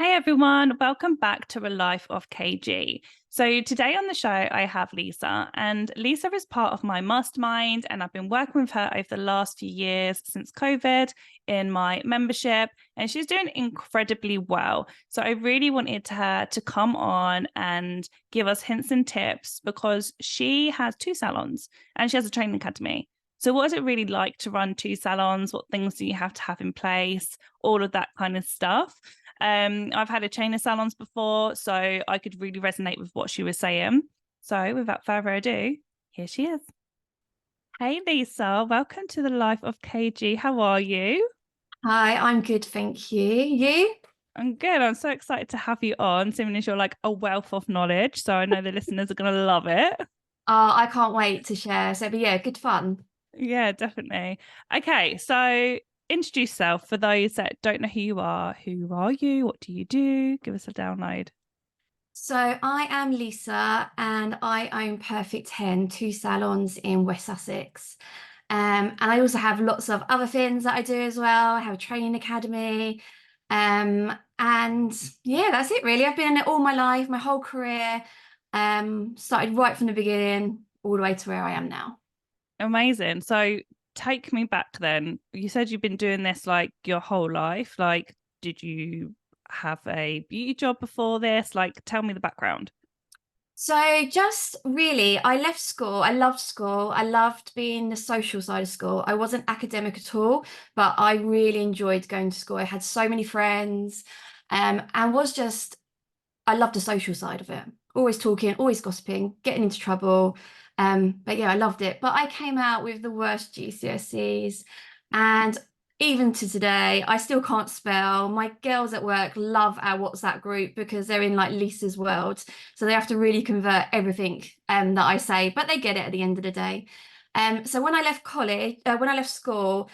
Hey everyone, welcome back to A Life of KG. So today on the show, I have Lisa, and Lisa is part of my mastermind, and I've been working with her over the last few years since COVID in my membership, and she's doing incredibly well. So I really wanted her to come on and give us hints and tips because she has two salons and she has a training academy. So what is it really like to run two salons? What things do you have to have in place? All of that kind of stuff. I've had a chain of salons before, so I could really resonate with what she was saying. So without further ado, here she is. Hey Lisa, welcome to the Life of KG. How are you? Hi, I'm good, thank you. You? I'm good. I'm so excited to have you on, seeing as you're like a wealth of knowledge. So I know the listeners are going to love it. I can't wait to share. So, but yeah, good fun. Yeah, definitely. Okay, so introduce yourself for those that don't know who you are. Who are you? What do you do? Give us a download. So I am Lisa and I own Perfect 10, two salons in West Sussex. And I also have lots of other things that I do as well. I have a training academy. And yeah, that's it really. I've been in it all my life, my whole career. Started right from the beginning all the way to where I am now. Amazing. So take me back then. You said you've been doing this like your whole life. Like, did you have a beauty job before this? Like, tell me the background. So just really, I left school. I loved school. I loved being the social side of school. I wasn't academic at all, but I really enjoyed going to school. I had so many friends, and was just I loved the social side of it. Always talking, always gossiping, getting into trouble. But yeah, I loved it. But I came out with the worst GCSEs, and even to today, I still can't spell. My girls at work love our WhatsApp group because they're in like Lisa's world, so they have to really convert everything that I say, but they get it at the end of the day. So when I left college, when I left school,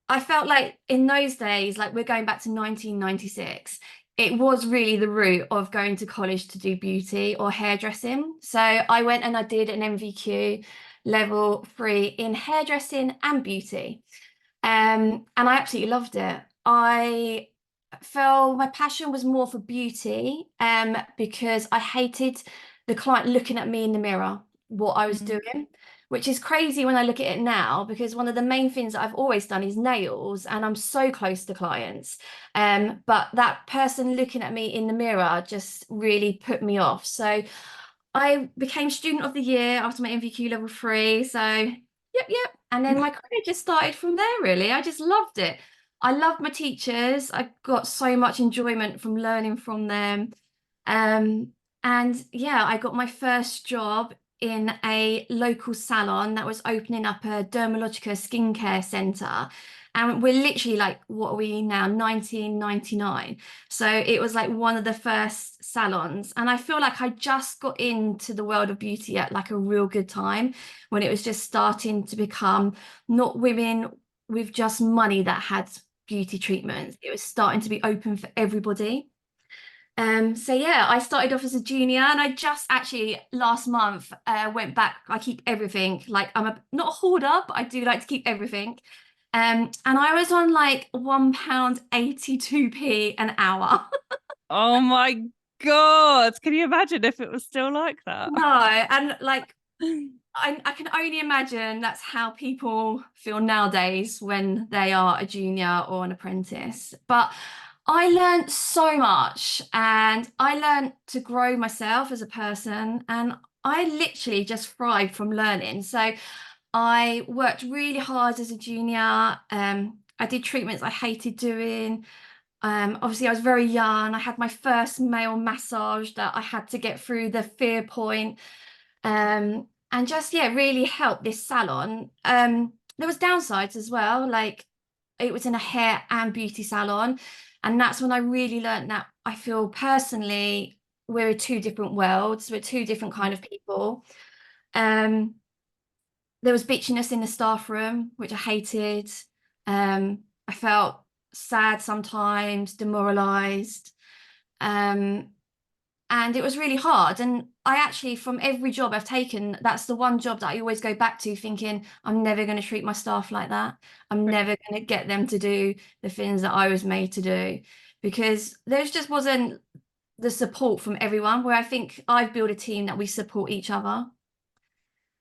I felt like in those days, like we're going back to 1996, it was really the route of going to college to do beauty or hairdressing. So I went and I did an MVQ level 3 in hairdressing and beauty. And I absolutely loved it. I felt my passion was more for beauty, because I hated the client looking at me in the mirror, what I was Mhm. doing, which is crazy when I look at it now, because one of the main things that I've always done is nails, and I'm so close to clients. But that person looking at me in the mirror just really put me off. So I became student of the year after my MVQ level 3. So yep. And then my career just started from there, really. I just loved it. I loved my teachers. I got so much enjoyment from learning from them. Um, and yeah, I got my first job in a local salon that was opening up a Dermalogica skincare centre. And we're literally like, what are we now? 1999. So it was like one of the first salons. And I feel like I just got into the world of beauty at like a real good time when it was just starting to become not women with just money that had beauty treatments. It was starting to be open for everybody. So yeah, I started off as a junior, and I just actually last month went back. I keep everything. Like I'm not a hoarder, but I do like to keep everything. And I was on like £1.82 an hour. Oh my God. Can you imagine if it was still like that? No, and like I can only imagine that's how people feel nowadays when they are a junior or an apprentice. But I learned so much, and I learned to grow myself as a person, and I literally just thrived from learning. So I worked really hard as a junior. I did treatments I hated doing. Obviously, I was very young. I had my first male massage that I had to get through the fear point. And just yeah, really helped this salon. There was downsides as well, like it was in a hair and beauty salon, and that's when I really learned that I feel personally we're two different worlds, we're two different kind of people. Um, there was bitchiness in the staff room, which I hated. I felt sad sometimes, demoralized. Um, and it was really hard. And I actually, from every job I've taken, that's the one job that I always go back to thinking, I'm never going to treat my staff like that. I'm never going to get them to do the things that I was made to do. because there just wasn't the support from everyone, where I think I've built a team that we support each other.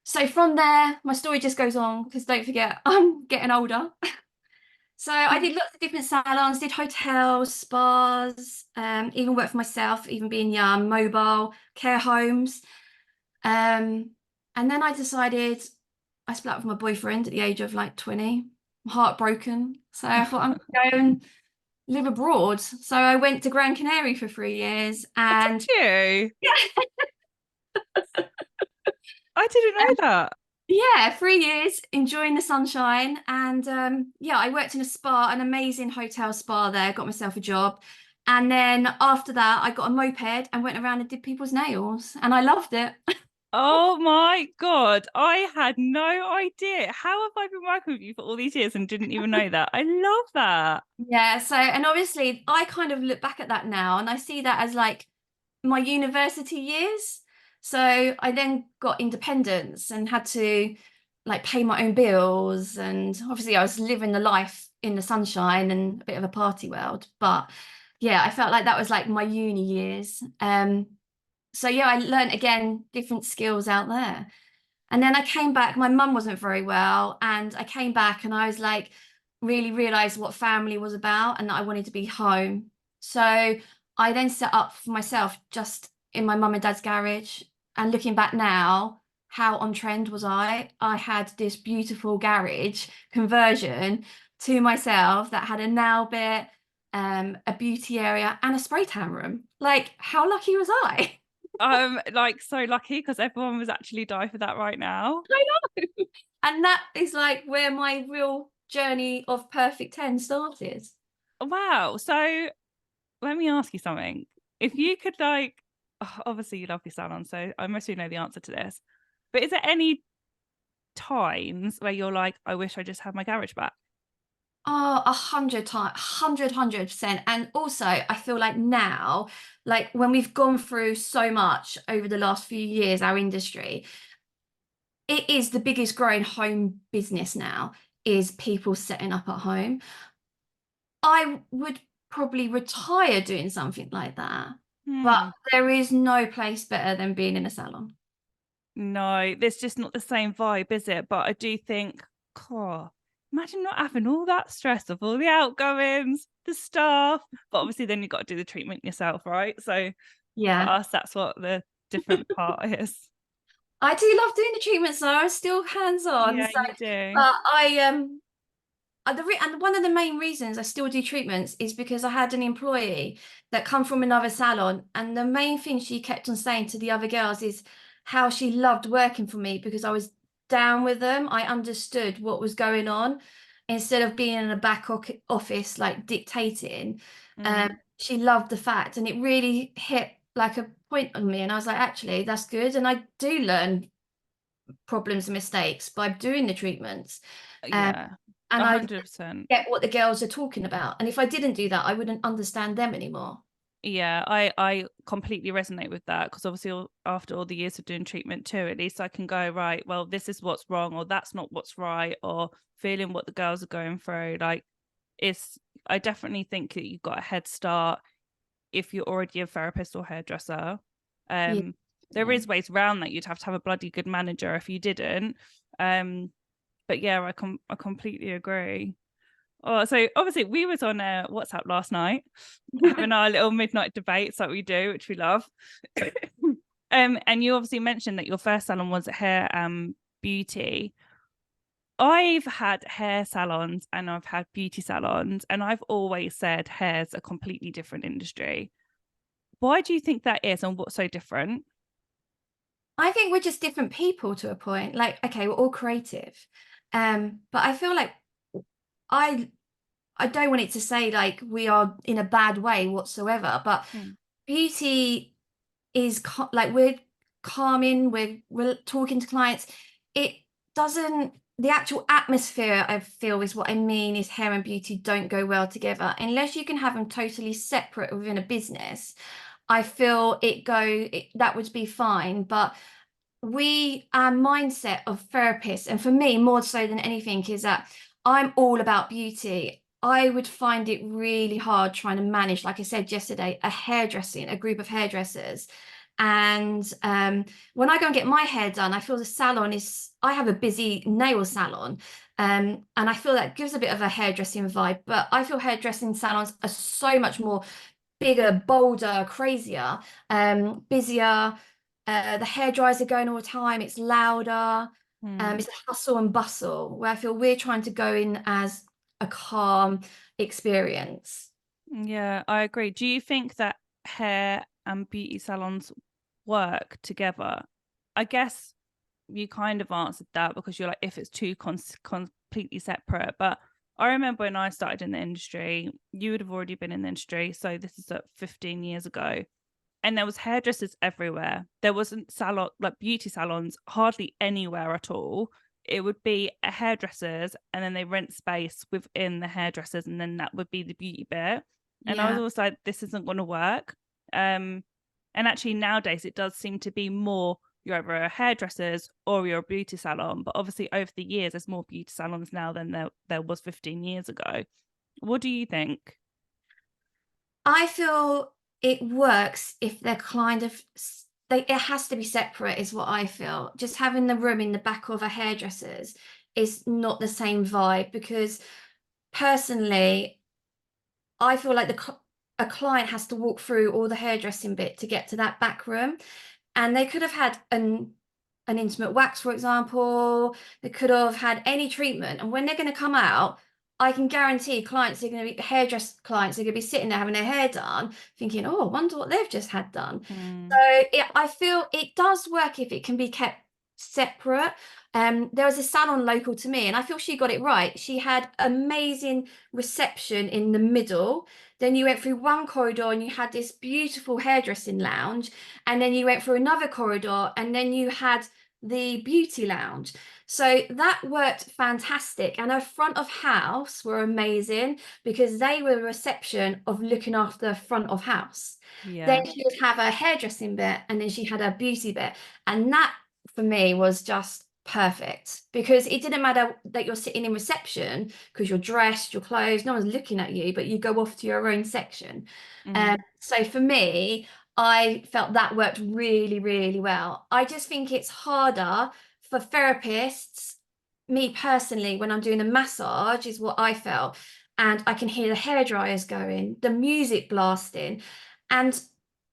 So from there, my story just goes on, because don't forget, I'm getting older. So I did lots of different salons, did hotels, spas, even worked for myself, even being young, mobile, care homes. Um, and then I decided I split up with my boyfriend at the age of like 20, heartbroken. So I thought I'm going to go and live abroad. So I went to Gran Canaria for 3 years, and Did you? yeah, I didn't know that. yeah, 3 years enjoying the sunshine. And yeah, I worked in a spa, an amazing hotel spa there, got myself a job. And then after that, I got a moped and went around and did people's nails, and I loved it. Oh my God. I had no idea. How have I been working with you for all these years and didn't even know that? I love that. Yeah, so, and obviously I kind of look back at that now and I see that as like my university years. So I then got independence and had to like pay my own bills. And obviously I was living the life in the sunshine and a bit of a party world. But yeah, I felt like that was like my uni years. So yeah, I learned again different skills out there. And then I came back, my mum wasn't very well, and I came back and I was like, really realized what family was about and that I wanted to be home. So I then set up for myself just in my mum and dad's garage. And looking back now, how on trend was I? I had this beautiful garage conversion to myself that had a nail bit, a beauty area, and a spray tan room. Like, how lucky was I? I'm like so lucky because everyone was actually die for that right now. I know. And that is like where my real journey of perfect 10 started. Wow. So let me ask you something. If you could like, obviously you love your salon, so I mostly know the answer to this. But is there any times where you're like, I wish I just had my garage back? Oh, 100 times, 100%. And also, I feel like now, like when we've gone through so much over the last few years, our industry, it is the biggest growing home business now, is people setting up at home. I would probably retire doing something like that, but Hmm. there is no place better than being in a salon. No, there's just not the same vibe, is it? But I do think, oh, imagine not having all that stress of all the outgoings, the staff. But obviously, then you've got to do the treatment yourself, right? So for Yeah. us, that's what the different part is. I do love doing the treatments though. I'm still hands-on. Yeah, So, you do. but and one of the main reasons I still do treatments is because I had an employee that come from another salon, and the main thing she kept on saying to the other girls is how she loved working for me because I was down with them. I understood what was going on instead of being in a office like dictating. Um, Mm. she loved the fact, and it really hit like a point on me. And I was like, actually, that's good. And I do learn problems and mistakes by doing the treatments. Um, Yeah, and I 100%. get what the girls are talking about. And if I didn't do that, I wouldn't understand them anymore. Yeah, I completely resonate with that because obviously after all the years of doing treatment too, at least I can go, right, well, this is what's wrong, or that's not what's right, or feeling what the girls are going through. Like it's I definitely think that you've got a head start if you're already a therapist or hairdresser. Yeah. Um, there is ways around that. You'd have to have a bloody good manager if you didn't. Um, but yeah, I completely agree. Oh, so obviously we was on WhatsApp last night having our little midnight debates like we do, which we love. And you obviously mentioned that your first salon was hair beauty. I've had hair salons and I've had beauty salons, and I've always said hair's a completely different industry. Why do you think that is, and what's so different? I think we're just different people to a point. Like, okay, we're all creative. But I feel like I I don't want it to say like we are in a bad way whatsoever, but Hmm. beauty is like we're calming, we're talking to clients. It doesn't, the actual atmosphere I feel is what I mean is hair and beauty don't go well together unless you can have them totally separate within a business. I feel that would be fine, but our mindset of therapists, and for me more so than anything, is that I'm all about beauty. I would find it really hard trying to manage, like I said yesterday, a group of hairdressers. And when I go and get my hair done, I feel I have a busy nail salon. And I feel that gives a bit of a hairdressing vibe, but I feel hairdressing salons are so much more bigger, bolder, crazier, busier. The hair dryers are going all the time. It's louder. Hmm. It's a hustle and bustle where I feel we're trying to go in as a calm experience. Yeah, I agree. Do you think that hair and beauty salons work together? I guess you kind of answered that because you're like, if it's two completely separate. But I remember when I started in the industry, you would have already been in the industry. So this is 15 years ago. And there was hairdressers everywhere. There wasn't salon, like beauty salons, hardly anywhere at all. It would be a hairdressers, and then they rent space within the hairdressers, and then that would be the beauty bit. And I was Yeah. always like, this isn't going to work. And actually nowadays it does seem to be more you're either a hairdressers or you're a beauty salon. But obviously over the years, there's more beauty salons now than there was 15 years ago. What do you think? I feel it works if they're kind of it has to be separate is what I feel. Just having the room in the back of a hairdresser's is not the same vibe because personally I feel like a client has to walk through all the hairdressing bit to get to that back room. And they could have had an intimate wax, for example. They could have had any treatment. And when they're going to come out, I can guarantee clients are going to be hairdress clients are going to be sitting there having their hair done, thinking, "Oh, I wonder what they've just had done." So Mm, I feel it does work if it can be kept separate. There was a salon local to me, and I feel she got it right. She had amazing reception in the middle. Then you went through one corridor and you had this beautiful hairdressing lounge. And then you went through another corridor and then you had the beauty lounge. So that worked fantastic. And her front of house were amazing because they were the reception of looking after front of house. Then yeah. she would have a hairdressing bit and then she had a beauty bit. And that for me was just perfect because it didn't matter that you're sitting in reception because you're dressed, your clothes, no one's looking at you, but you go off to your own section. Mm, So for me, I felt that worked really, really well. I just think it's harder for therapists, me personally, when I'm doing a massage, is what I felt. And I can hear the hair dryers going, the music blasting, and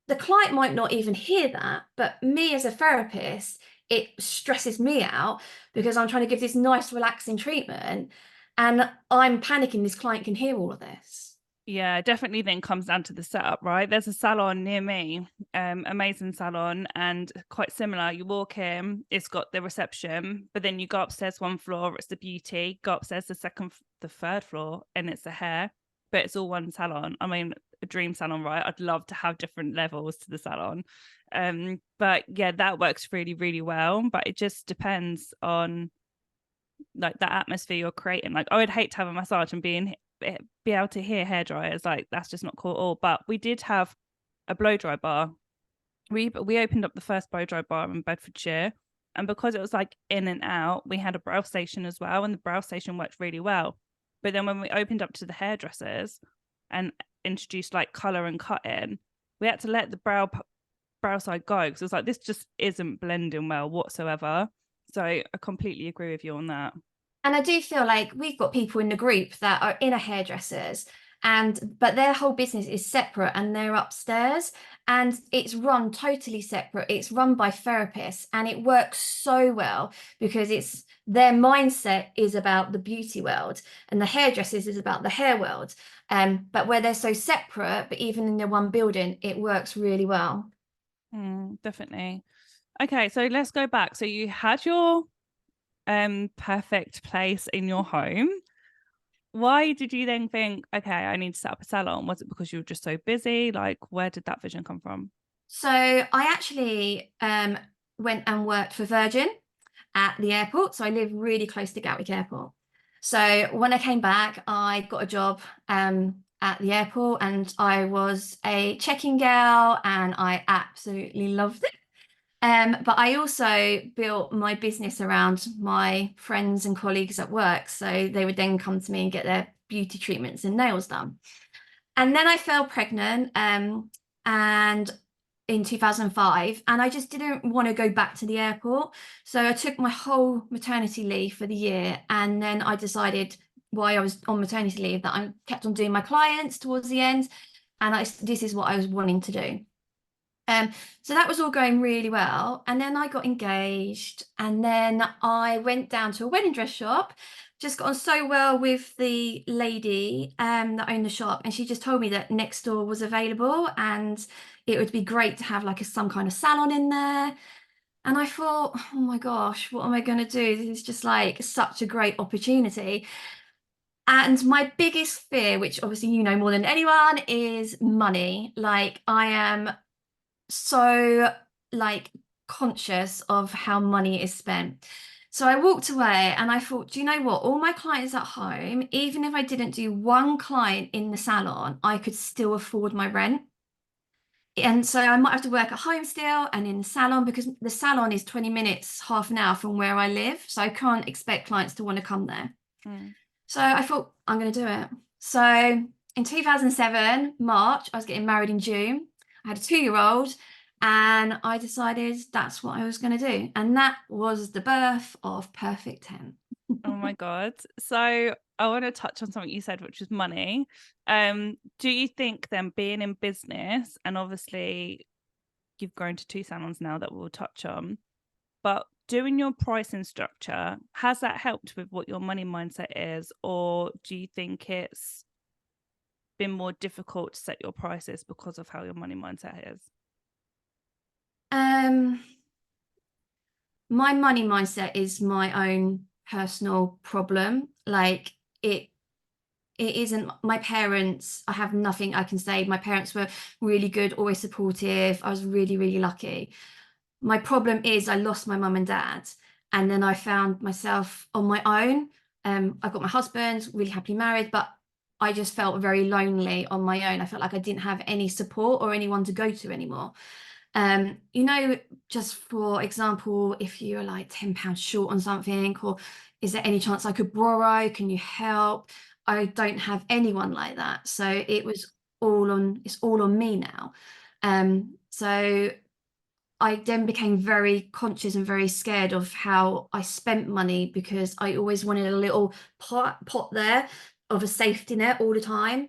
the client might not even hear that, but me as a therapist, it stresses me out because I'm trying to give this nice, relaxing treatment, and I'm panicking this client can hear all of this. yeah, it definitely then comes down to the setup, right? There's a salon near me, amazing salon, and quite similar. You walk in, it's got the reception, but then you go upstairs one floor, it's the beauty, go upstairs the third floor, and it's the hair, but it's all one salon. I mean, a dream salon, right? I'd love to have different levels to the salon. But yeah, that works really, really well. But it just depends on like the atmosphere you're creating. Like I would hate to have a massage and be able to hear hair dryers. Like that's just not cool at all. But we did have a blow dry bar. We opened up the first blow dry bar in Bedfordshire, and because it was like in and out, we had a brow station as well, and the brow station worked really well. But then when we opened up to the hairdressers and introduced like color and cut in, we had to let the brow side go because it was like this just isn't blending well whatsoever. So I completely agree with you on that. And I do feel like we've got people in the group that are in a hairdresser's but their whole business is separate and they're upstairs and it's run totally separate. It's run by therapists and it works so well because it's their mindset is about the beauty world and the hairdressers is about the hair world. But where they're so separate, but even in the one building, it works really well. Definitely. Okay, so let's go back. So you had your perfect place in your home. Why did you then think, okay, I need to set up a salon? Was it because you were just so busy? Like, where did that vision come from? So I actually went and worked for Virgin at the airport. So I live really close to Gatwick Airport. So when I came back, I got a job at the airport and I was a check-in girl and I absolutely loved it. But I also built my business around my friends and colleagues at work. So they would then come to me and get their beauty treatments and nails done. And then I fell pregnant and in 2005, and I just didn't want to go back to the airport. So I took my whole maternity leave for the year, and then I decided while I was on maternity leave that I kept on doing my clients towards the end, and this is what I was wanting to do. So that was all going really well. And then I got engaged, and then I went down to a wedding dress shop, just got on so well with the lady that owned the shop. And she just told me that next door was available and it would be great to have like some kind of salon in there. And I thought, oh my gosh, what am I going to do? This is just like such a great opportunity. And my biggest fear, which obviously you know more than anyone, is money. Like I am so like conscious of how money is spent. So I walked away and I thought, do you know what? All my clients at home, even if I didn't do one client in the salon, I could still afford my rent. And so I might have to work at home still and in the salon, because the salon is 20 minutes, half an hour from where I live. So I can't expect clients to want to come there. Mm. So I thought, I'm going to do it. So in 2007, March, I was getting married in June. I had a 2-year-old, and I decided that's what I was going to do. And that was the birth of Perfect 10. Oh my God. So I want to touch on something you said, which is money. Do you think then, being in business, and obviously you've grown to 2 salons now that we'll touch on, but doing your pricing structure, has that helped with what your money mindset is? Or do you think it's been more difficult to set your prices because of how your money mindset is? My money mindset is my own personal problem. Like it isn't my parents. I have nothing I can say. My parents were really good, always supportive. I was really, really lucky. My problem is I lost my mum and dad, and then I found myself on my own. I've got my husband, really happily married, but I just felt very lonely on my own. I felt like I didn't have any support or anyone to go to anymore. You know, just for example, if you're like £10 short on something, or is there any chance I could borrow? Can you help? I don't have anyone like that. So it's all on me now. So I then became very conscious and very scared of how I spent money, because I always wanted a little pot there of a safety net all the time.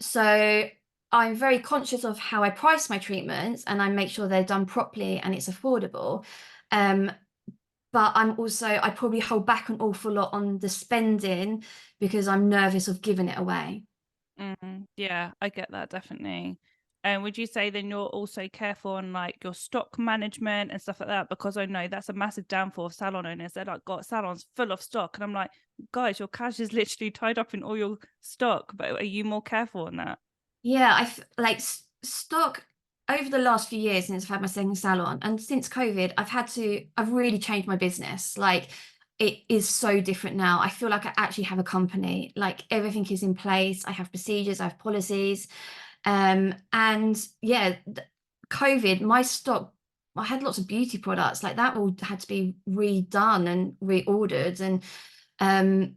So I'm very conscious of how I price my treatments, and I make sure they're done properly and it's affordable. But I probably hold back an awful lot on the spending because I'm nervous of giving it away. Yeah, I get that, definitely. And would you say then you're also careful on like your stock management and stuff like that? Because I know that's a massive downfall of salon owners. They're like, got salons full of stock, and I'm like, guys, your cash is literally tied up in all your stock. But are you more careful on that? Yeah, like stock over the last few years since I've had my second salon, and since COVID, I've really changed my business. Like it is so different now. I feel like I actually have a company, like everything is in place. I have procedures, I have policies. And yeah, COVID, my stock, I had lots of beauty products, like that all had to be redone and reordered. And um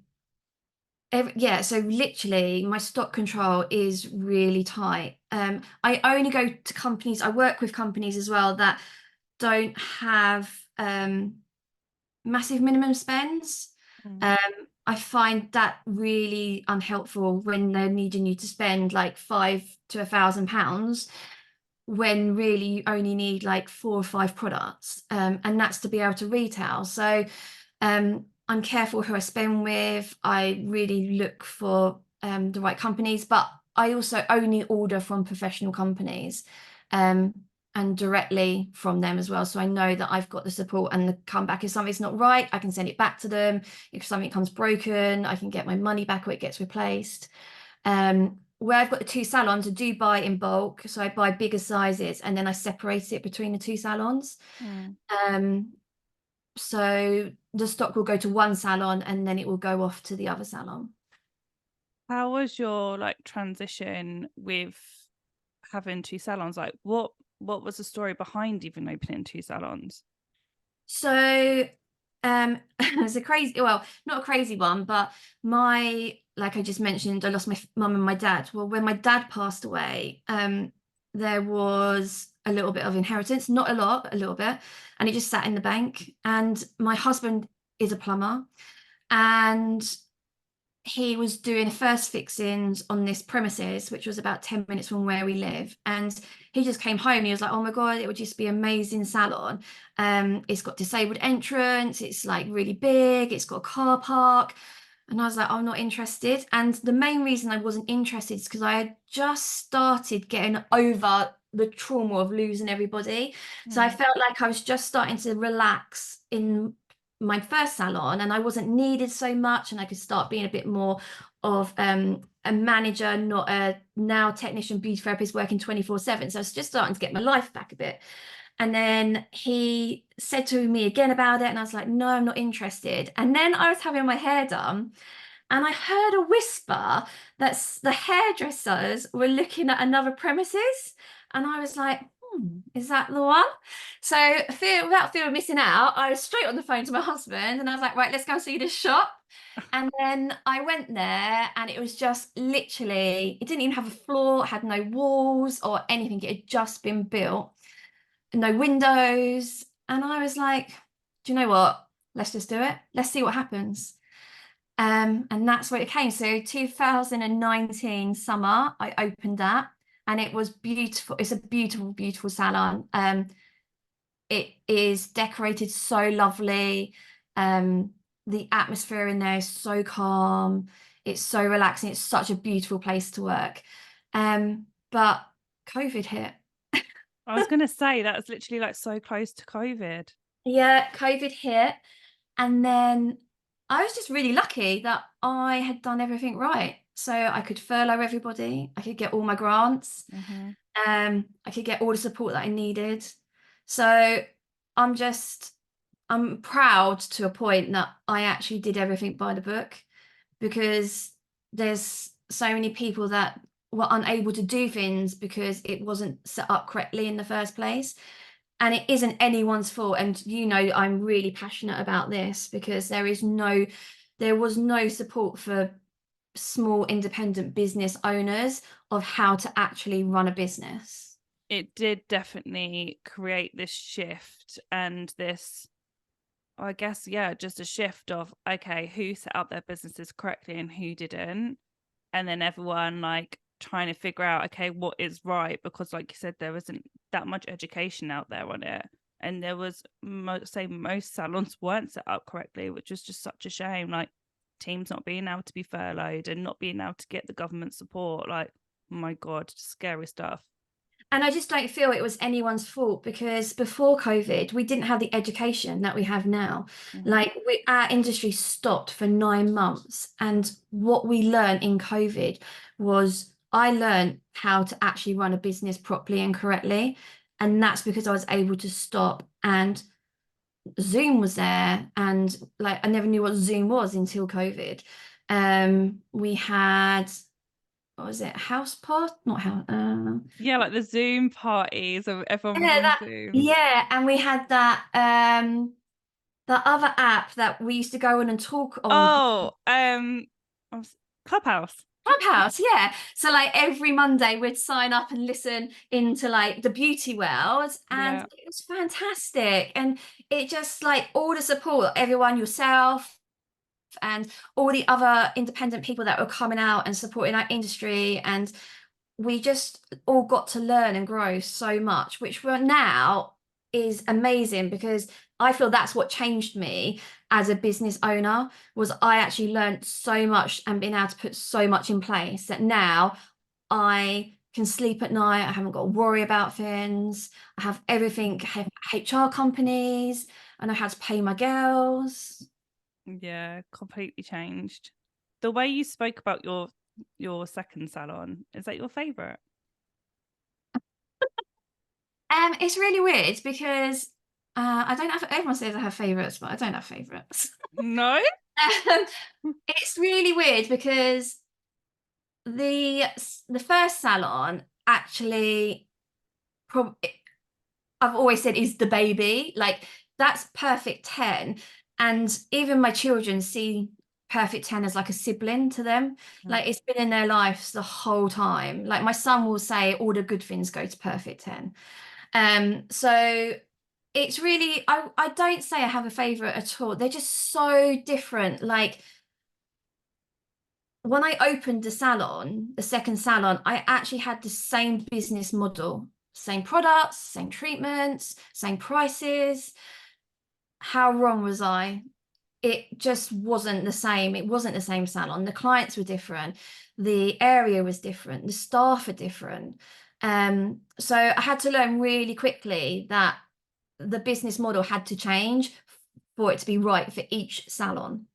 yeah, so literally my stock control is really tight. I only go to companies, I work with companies as well that don't have massive minimum spends. Mm. Um, I find that really unhelpful when they're needing you to spend like £500 to £1,000, when really you only need like 4 or 5 products, and that's to be able to retail. So I'm careful who I spend with. I really look for the right companies, but I also only order from professional companies, and directly from them as well. So I know that I've got the support, and the comeback, if something's not right, I can send it back to them. If something comes broken, I can get my money back or it gets replaced. Where I've got the 2 salons, I do buy in bulk. So I buy bigger sizes and then I separate it between the 2 salons. Mm. So the stock will go to one salon and then it will go off to the other salon. How was your like transition with having 2 salons? Like what was the story behind even opening 2 salons? So It's a crazy, well, not a crazy one, but like I just mentioned, I lost my mum and my dad. Well, when my dad passed away, there was a little bit of inheritance, not a lot, but a little bit, and it just sat in the bank. And my husband is a plumber, and he was doing first fixings on this premises, which was about 10 minutes from where we live. And he just came home. He was like, oh my God, it would just be amazing salon. It's got disabled entrance. It's like really big. It's got a car park. And I was like, I'm not interested. And the main reason I wasn't interested is because I had just started getting over the trauma of losing everybody. So I Mm. felt like I was just starting to relax in my first salon, and I wasn't needed so much, and I could start being a bit more of a manager, not a now technician beauty therapist working 24/7. So I was just starting to get my life back a bit. And then he said to me again about it, and I was like, no, I'm not interested. And then I was having my hair done, and I heard a whisper that the hairdressers were looking at another premises. And I was like, is that the one? So without fear of missing out, I was straight on the phone to my husband, and I was like, right, let's go and see this shop. And then I went there, and it was just literally, it didn't even have a floor, it had no walls or anything. It had just been built, no windows. And I was like, do you know what? Let's just do it. Let's see what happens. And that's where it came. So 2019 summer, I opened that, and it was beautiful. It's a beautiful, beautiful salon. It is decorated so lovely. The atmosphere in there is so calm. It's so relaxing. It's such a beautiful place to work. But COVID hit. I was going to say that's literally like so close to COVID. Yeah, COVID hit. And then I was just really lucky that I had done everything right. So I could furlough everybody, I could get all my grants, Mm-hmm. I could get all the support that I needed. So I'm just, I'm proud to a point that I actually did everything by the book, because there's so many people that were unable to do things because it wasn't set up correctly in the first place. And it isn't anyone's fault. And you know, I'm really passionate about this because there was no support for small independent business owners of how to actually run a business. It did definitely create this shift and this, I guess, yeah, just a shift of, okay, who set up their businesses correctly and who didn't. And then everyone like trying to figure out, okay, what is right? Because like you said, there isn't that much education out there on it. And there was, say, most salons weren't set up correctly, which was just such a shame. Like teams not being able to be furloughed and not being able to get the government support. Like, oh my God, scary stuff. And I just don't feel it was anyone's fault, because before COVID, we didn't have the education that we have now. Mm-hmm. Like our industry stopped for 9 months. And what we learned in COVID was I learned how to actually run a business properly and correctly. And that's because I was able to stop, and Zoom was there. And like, I never knew what Zoom was until COVID. We had, what was it? House pot? Not house. Yeah, like the Zoom parties of everyone was Yeah, on Zoom. yeah, and we had that other app that we used to go on and talk on. Oh, Clubhouse. Clubhouse, yeah. So like every Monday we'd sign up and listen into like the beauty world, and Yeah. it was fantastic. And it just like all the support, everyone, yourself, and all the other independent people that were coming out and supporting our industry, and we just all got to learn and grow so much, which we're now is amazing, because I feel that's what changed me as a business owner. Was I actually learned so much and been able to put so much in place that now I can sleep at night. I haven't got to worry about things. I have everything. I have HR companies. I know how to pay my girls. Yeah, completely changed. The way you spoke about your second salon, is that your favorite? It's really weird because I don't have, everyone says I have favorites, but I don't have favorites. No? It's really weird because the first salon actually, prob I've always said is the baby. Like that's perfect 10. And even my children see Perfect 10 as like a sibling to them. Like it's been in their lives the whole time. Like my son will say all the good things go to Perfect 10. So it's really, I don't say I have a favorite at all. They're just so different. Like when I opened the salon, the second salon, I actually had the same business model, same products, same treatments, same prices. How wrong was I? It just wasn't the same. It wasn't the same salon. The clients were different. The area was different. The staff are different. So I had to learn really quickly that the business model had to change for it to be right for each salon.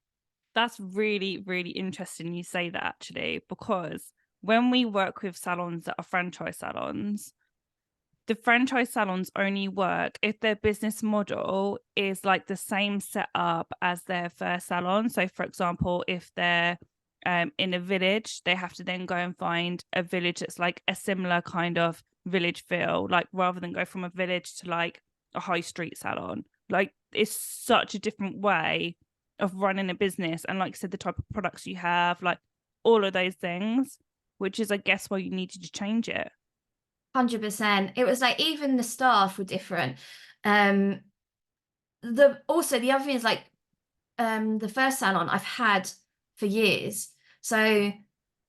That's really, really interesting you say that, actually, because when we work with salons that are franchise salons, the franchise salons only work if their business model is like the same setup as their first salon. So, for example, if they're in a village, they have to then go and find a village that's like a similar kind of village feel, like rather than go from a village to like a high street salon. Like it's such a different way of running a business. And like I said, the type of products you have, like all of those things, which is, I guess, why you needed to change it. 100%. It was like even the staff were different. The other thing is like the first salon I've had for years. So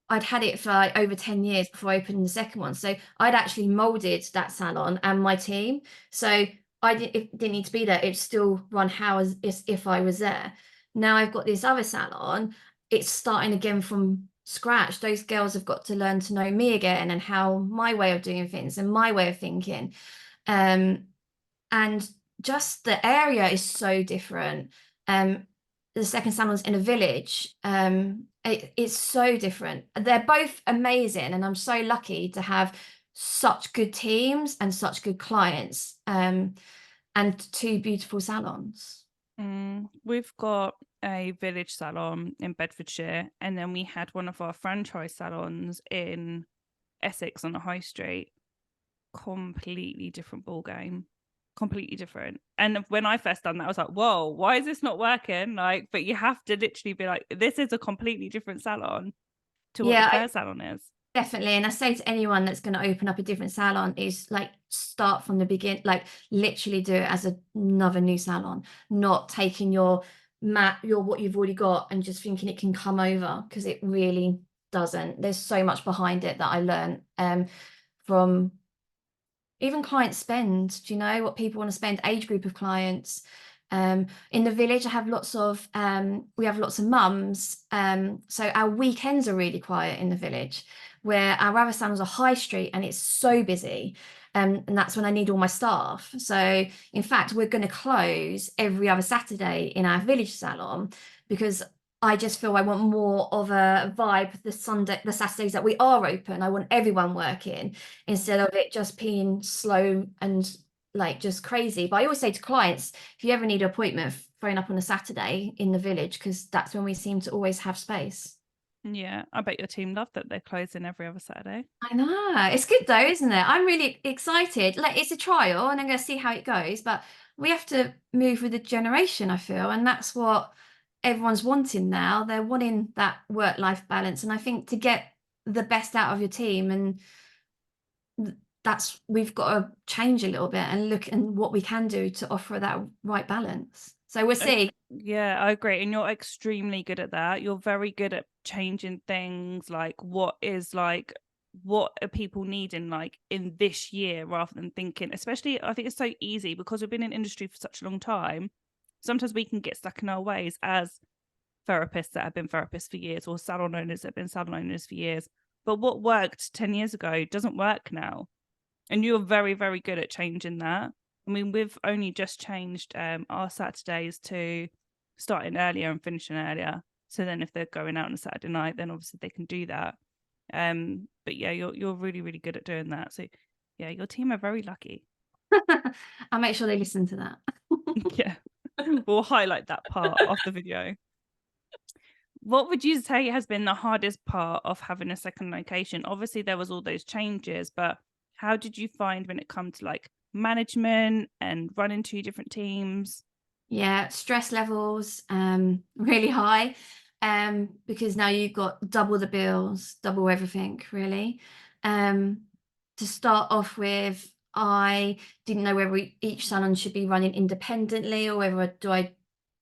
I'd had it for like over 10 years before I opened the second one. So I'd actually molded that salon and my team. So it didn't need to be there. It still run as if I was there. Now I've got this other salon. It's starting again from scratch. Those girls have got to learn to know me again and how my way of doing things and my way of thinking. Um, and just the area is so different. The second salon's in a village. It's so different. They're both amazing, and I'm so lucky to have such good teams and such good clients, and two beautiful salons. We've got a village salon in Bedfordshire, and then we had one of our franchise salons in Essex on the high street. Completely different ball game. Completely different. And when I first done that, I was like, whoa, why is this not working? Like, but you have to literally be like, this is a completely different salon to what the Yeah, first salon is. definitely. And I say to anyone that's going to open up a different salon is like start from the beginning, like literally do it as another new salon, not taking your what you've already got and just thinking it can come over, because it really doesn't. There's so much behind it that I learned from even client spend. Do you know what people want to spend? Age group of clients. In the village, I have we have lots of mums. So our weekends are really quiet in the village, where our other salons are high street and it's so busy. And that's when I need all my staff. So in fact, we're going to close every other Saturday in our village salon, because I just feel I want more of a vibe the Saturdays that we are open. I want everyone working instead of it just being slow and like just crazy. But I always say to clients, if you ever need an appointment, phone up on a Saturday in the village, because that's when we seem to always have space. Yeah, I bet your team love that they're closing every other Saturday. I know. It's good though, isn't it? I'm really excited. Like it's a trial and I'm going to see how it goes, but we have to move with the generation, I feel, and that's what everyone's wanting now. They're wanting that work-life balance, and I think to get the best out of your team, and we've got to change a little bit and look and what we can do to offer that right balance. So we'll see. Yeah, I agree. And you're extremely good at that. You're very good at changing things, like what are people needing like in this year, rather than thinking, especially I think it's so easy because we've been in industry for such a long time. Sometimes we can get stuck in our ways as therapists that have been therapists for years, or salon owners that have been salon owners for years. But what worked 10 years ago doesn't work now. And you're very, very good at changing that. I mean, we've only just changed our Saturdays to starting earlier and finishing earlier. So then if they're going out on a Saturday night, then obviously they can do that. But yeah, you're really, really good at doing that. So yeah, your team are very lucky. I'll make sure they listen to that. Yeah. We'll highlight that part of the video. What would you say has been the hardest part of having a second location? Obviously, there was all those changes, but how did you find when it comes to like management and running two different teams? Yeah, stress levels really high, because now you've got double the bills, double everything really. Um, to start off with, I didn't know whether each salon should be running independently or whether I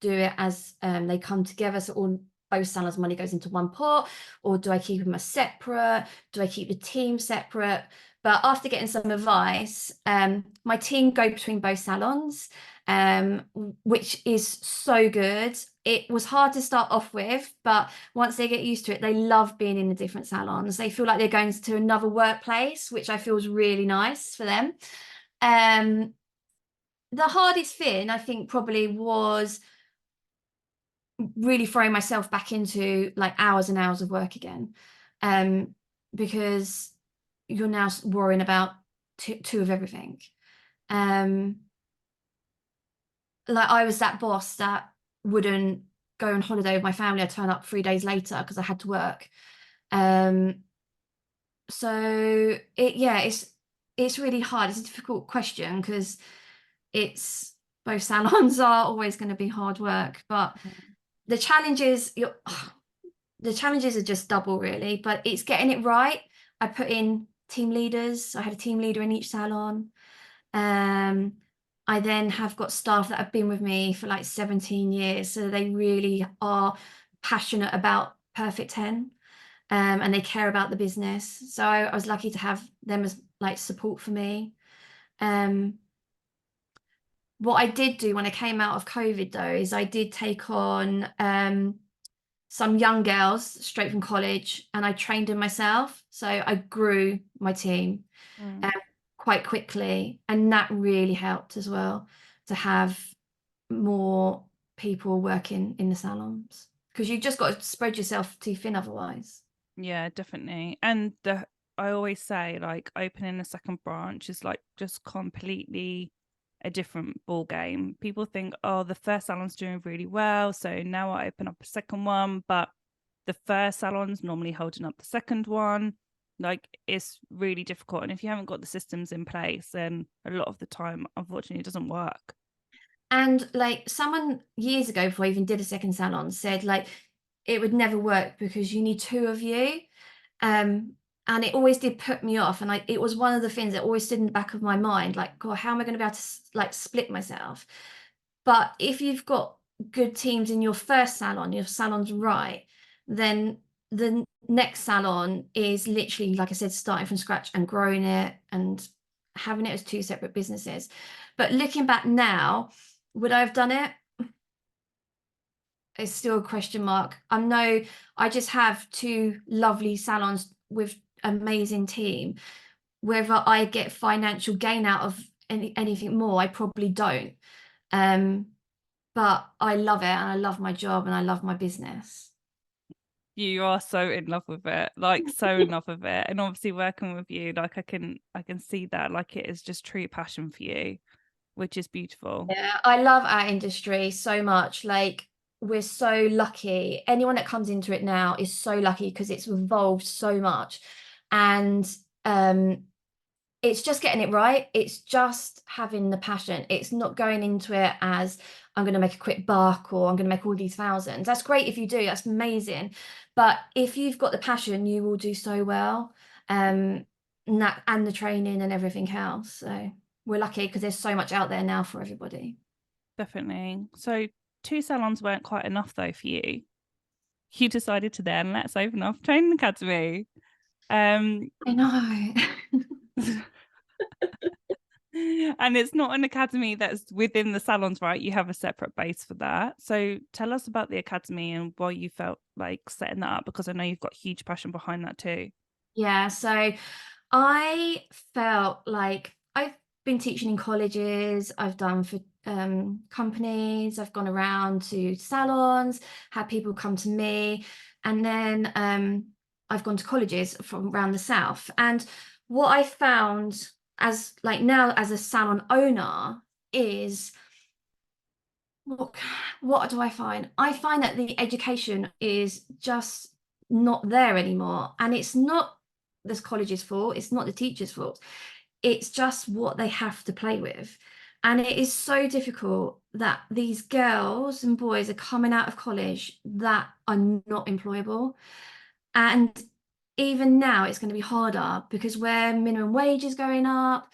do it as they come together, so all both salons' money goes into one pot, or do I keep them as separate? Do I keep the team separate? But after getting some advice, my team go between both salons, which is so good. It was hard to start off with, but once they get used to it, they love being in the different salons. They feel like they're going to another workplace, which I feel is really nice for them. Um, the hardest thing, I think, probably was really throwing myself back into like hours and hours of work again, because you're now worrying about two of everything. Like I was that boss that wouldn't go on holiday with my family. I'd turn up 3 days later because I had to work. Um, so it's really hard. It's a difficult question because it's both salons are always going to be hard work, but the challenges the challenges are just double really, but it's getting it right. I put in team leaders. I had a team leader in each salon. Um, I then have got staff that have been with me for like 17 years. So they really are passionate about Perfect 10, and they care about the business. So I was lucky to have them as like support for me. Um, what I did do when I came out of COVID though is I did take on some young girls straight from college and I trained them myself. So I grew my team Mm. um, quite quickly. And that really helped as well to have more people working in the salons because you've just got to spread yourself too thin otherwise. Yeah, definitely. And I always say like opening a second branch is like just completely a different ball game. People think, oh, the first salon's doing really well, so now I open up a second one, but the first salon's normally holding up the second one. Like it's really difficult. And if you haven't got the systems in place, then a lot of the time, unfortunately, it doesn't work. And like someone years ago, before I even did a second salon, said like it would never work because you need two of you. Um, and it always did put me off. And it was one of the things that always stood in the back of my mind, like, God, how am I going to be able to like split myself? But if you've got good teams in your first salon, your salon's right, then the next salon is literally, like I said, starting from scratch and growing it and having it as two separate businesses. But looking back now, would I have done it? It's still a question mark. I know I just have two lovely salons with amazing team. Whether I get financial gain out of anything more, I probably don't. Um, but I love it and I love my job and I love my business. You are so in love with it, like so in love with it. And obviously working with you, like I can see that like it is just true passion for you, which is beautiful. Yeah, I love our industry so much. Like, we're so lucky. Anyone that comes into it now is so lucky because it's evolved so much. And it's just getting it right. It's just having the passion. It's not going into it as I'm going to make a quick buck or I'm going to make all these thousands. That's great if you do, that's amazing. But if you've got the passion, you will do so well. And the training and everything else. So we're lucky because there's so much out there now for everybody. Definitely. So two salons weren't quite enough though for you. You decided to then let's open up training academy. Um I know. and it's not an academy that's within the salons, right? You have a separate base for that. So tell us about the academy and why you felt like setting that up, because I know you've got huge passion behind that too. Yeah, so I felt like I've been teaching in colleges, I've done for companies, I've gone around to salons, had people come to me, and then I've gone to colleges from around the south. And what I found as like now as a salon owner is what what do I find? I find that the education is just not there anymore. And it's not this college's fault, it's not the teacher's fault. It's just what they have to play with. And it is so difficult that these girls and boys are coming out of college that are not employable. And even now, it's going to be harder because where minimum wage is going up,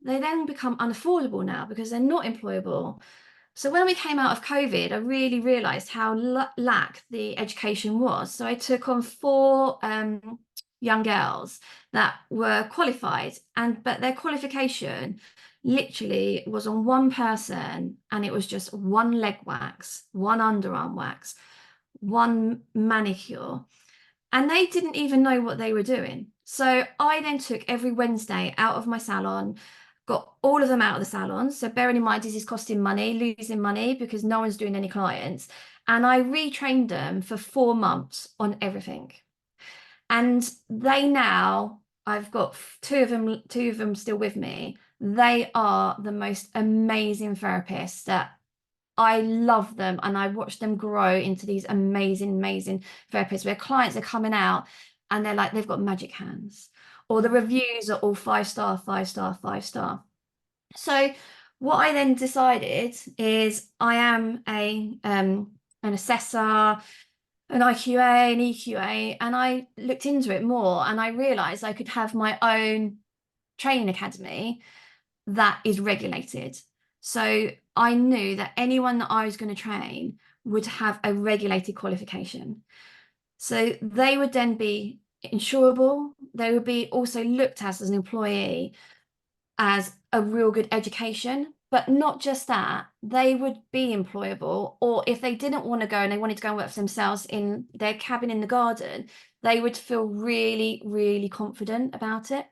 they then become unaffordable now because they're not employable. So when we came out of COVID, I really realized how lack the education was. So I took on four young girls that were qualified, but their qualification literally was on one person, and it was just one leg wax, one underarm wax, one manicure, and they didn't even know what they were doing. So I then took every Wednesday out of my salon, got all of them out of the salon. So bearing in mind, this is costing money, losing money because no one's doing any clients. And I retrained them for 4 months on everything. And they now, I've got two of them still with me. They are the most amazing therapists that I love them, and I watch them grow into these amazing, amazing therapists where clients are coming out and they're like, they've got magic hands, or the reviews are all 5 star, 5 star, 5 star. So what I then decided is I am an assessor, an IQA, an EQA, and I looked into it more and I realized I could have my own training academy that is regulated. So I knew that anyone that I was going to train would have a regulated qualification. So they would then be insurable. They would be also looked at as an employee as a real good education. But not just that, they would be employable, or if they didn't want to go and they wanted to go and work for themselves in their cabin in the garden, they would feel really, really confident about it.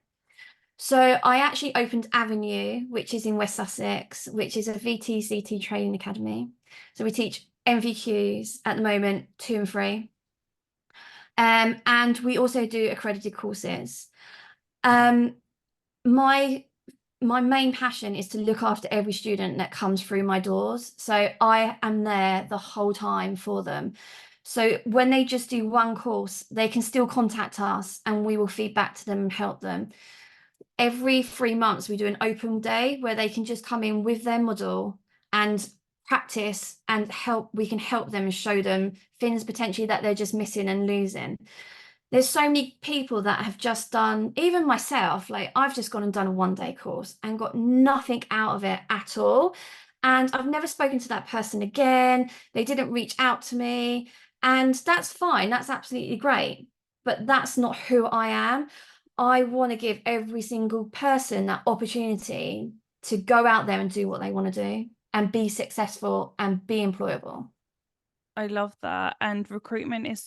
So I actually opened Avenue, which is in West Sussex, which is a VTCT training academy. So we teach MVQs at the moment, 2 and 3. And we also do accredited courses. Um, my my main passion is to look after every student that comes through my doors. So I am there the whole time for them. So when they just do one course, they can still contact us and we will feed back to them and help them. Every 3 months, we do an open day where they can just come in with their model and practice and help. We can help them and show them things potentially that they're just missing and losing. There's so many people that have just done, even myself, like I've just gone and done a 1 day course and got nothing out of it at all. And I've never spoken to that person again. They didn't reach out to me. And that's fine. That's absolutely great. But that's not who I am. I want to give every single person that opportunity to go out there and do what they want to do and be successful and be employable. I love that. And recruitment is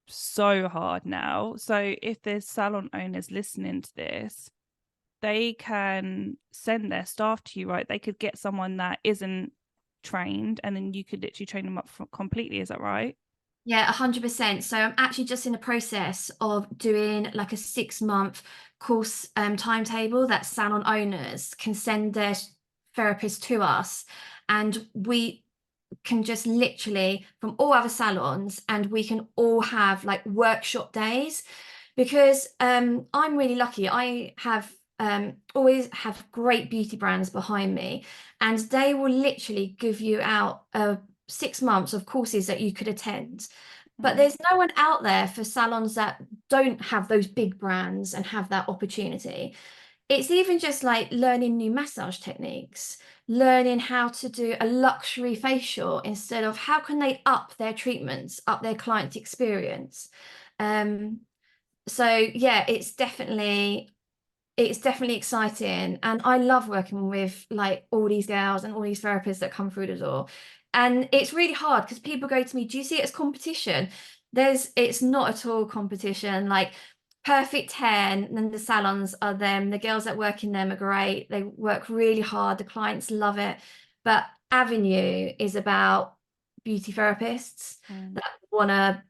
so hard now. So if there's salon owners listening to this, they can send their staff to you, right? They could get someone that isn't trained and then you could literally train them up completely. Is that right? Yeah, 100%. So I'm actually just in the process of doing like a 6 month course timetable that salon owners can send their therapists to us. And we can just literally from all other salons, and we can all have like workshop days because I'm really lucky. I have always have great beauty brands behind me, and they will literally give you out 6 months of courses that you could attend. But there's no one out there for salons that don't have those big brands and have that opportunity. It's even just like learning new massage techniques, learning how to do a luxury facial instead of how can they up their treatments, up their client experience. Um, so yeah, it's definitely exciting, and I love working with like all these girls and all these therapists that come through the door. And it's really hard because people go to me, do you see it as competition? It's not at all competition. Like perfect 10, and then the salons are them, the girls that work in them are great, they work really hard, the clients love it. But Avenue is about beauty therapists that want to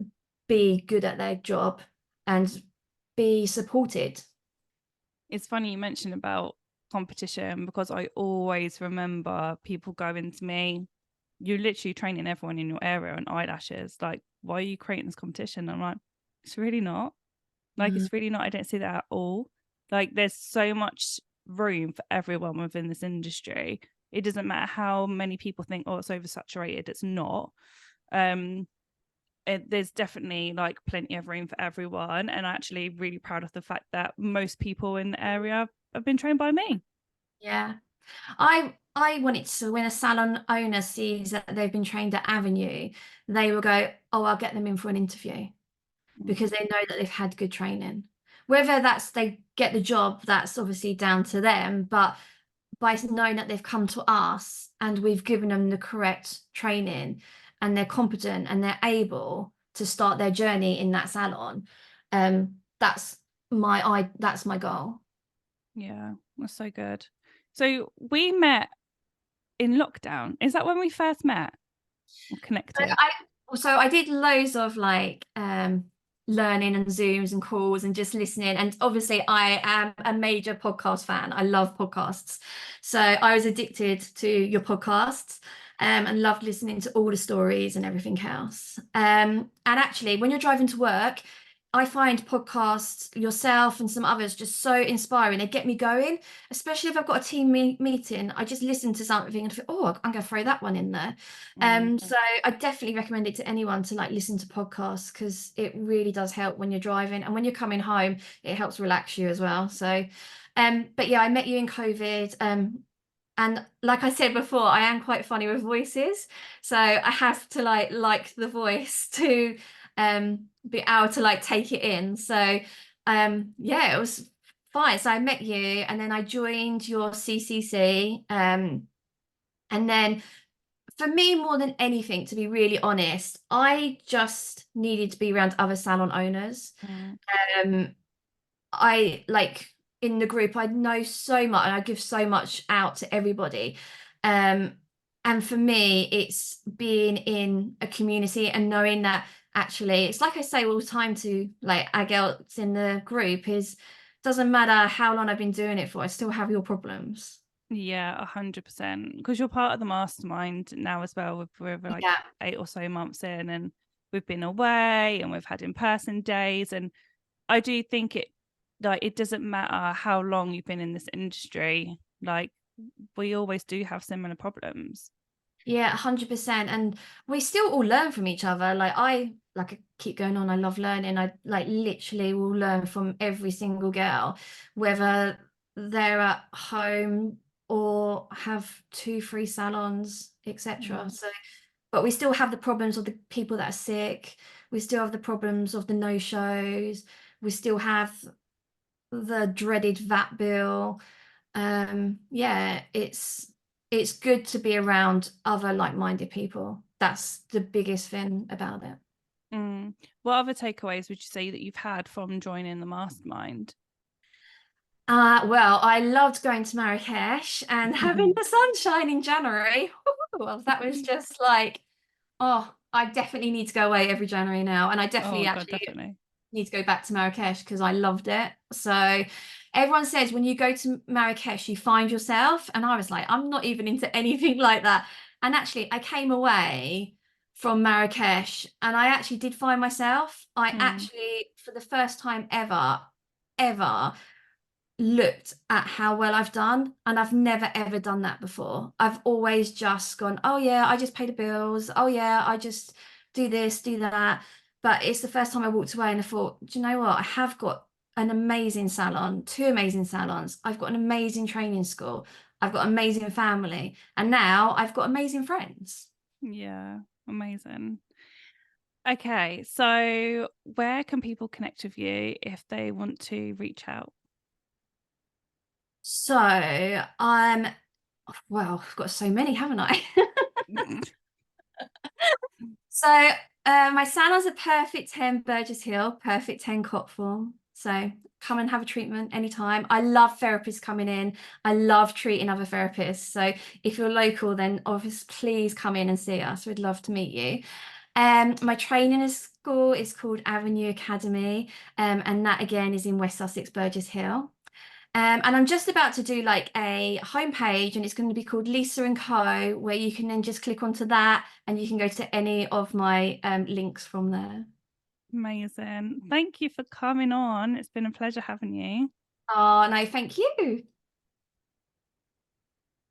be good at their job and be supported. It's funny you mentioned about competition because I always remember people going to me, you're literally training everyone in your area on eyelashes. Like, why are you creating this competition? I'm like, it's really not. Like, Mhm. it's really not. I don't see that at all. Like, there's so much room for everyone within this industry. It doesn't matter how many people think, oh, it's oversaturated. It's not. There's definitely like plenty of room for everyone, and actually really proud of the fact that most people in the area have been trained by me. Yeah. I want it to, when a salon owner sees that they've been trained at Avenue, they will go, oh, I'll get them in for an interview, because they know that they've had good training. Whether that's they get the job, that's obviously down to them, but by knowing that they've come to us and we've given them the correct training and they're competent and they're able to start their journey in that salon, that's my goal. Yeah, that's so good. So we met in lockdown. Is that when we first met or connected? So I did loads of like learning and Zooms and calls and just listening. And obviously I am a major podcast fan. I love podcasts. So I was addicted to your podcasts and loved listening to all the stories and everything else. And actually, when you're driving to work, I find podcasts, yourself and some others, just so inspiring. They get me going, especially if I've got a team meeting. I just listen to something and feel, oh, I'm going to throw that one in there. So I definitely recommend it to anyone to like listen to podcasts, because it really does help when you're driving, and when you're coming home, it helps relax you as well. So, but yeah, I met you in COVID. And like I said before, I am quite funny with voices, so I have to like the voice to be able to like take it in. So yeah, it was fine. So I met you, and then I joined your CCC, and then for me, more than anything, to be really honest, I just needed to be around other salon owners. Um, I like in the group, I know so much and I give so much out to everybody. And for me, it's being in a community and knowing that actually, it's like I say all the time to like our girls in the group, is doesn't matter how long I've been doing it for, I still have your problems. Yeah, 100%. Because you're part of the mastermind now as well. We're like Yeah. 8 or so months in, and we've been away and we've had in-person days. And I do think it doesn't matter how long you've been in this industry. Like, we always do have similar problems. Yeah, 100%. And we still all learn from each other. I keep going on. I love learning. I like literally will learn from every single girl, whether they're at home or have 2, 3 salons, etc. So, but we still have the problems of the people that are sick. We still have the problems of the no-shows. We still have the dreaded VAT bill. Yeah, it's good to be around other like-minded people. That's the biggest thing about it. What other takeaways would you say that you've had from joining the mastermind? Well, I loved going to Marrakesh and having the sunshine in January. Well, that was just like, oh, I definitely need to go away every January now. And I Oh definitely God, actually definitely. need to go back to Marrakesh because I loved it. So everyone says when you go to Marrakesh, you find yourself. And I was like, I'm not even into anything like that. And actually, I came away from Marrakesh and I actually did find myself. I actually, for the first time ever, looked at how well I've done, and I've never ever done that before. I've always just gone, oh yeah, I just pay the bills. Oh yeah, I just do this, do that. But it's the first time I walked away and I thought, do you know what? I have got an amazing salon, 2 amazing salons. I've got an amazing training school. I've got amazing family, and now I've got amazing friends. Yeah, amazing. Okay, so where can people connect with you if they want to reach out? So well, I've got so many, haven't I? So my salon's a Perfect 10 Burgess Hill, Perfect 10 Cotform. So come and have a treatment anytime. I love therapists coming in. I love treating other therapists. So if you're local, then obviously please come in and see us. We'd love to meet you. My training school is called Avenue Academy, and that again is in West Sussex, Burgess Hill. And I'm just about to do like a homepage, and it's going to be called Lisa and Co, where you can then just click onto that and you can go to any of my links from there. Amazing. Thank you for coming on. It's been a pleasure having you. Oh, no, thank you.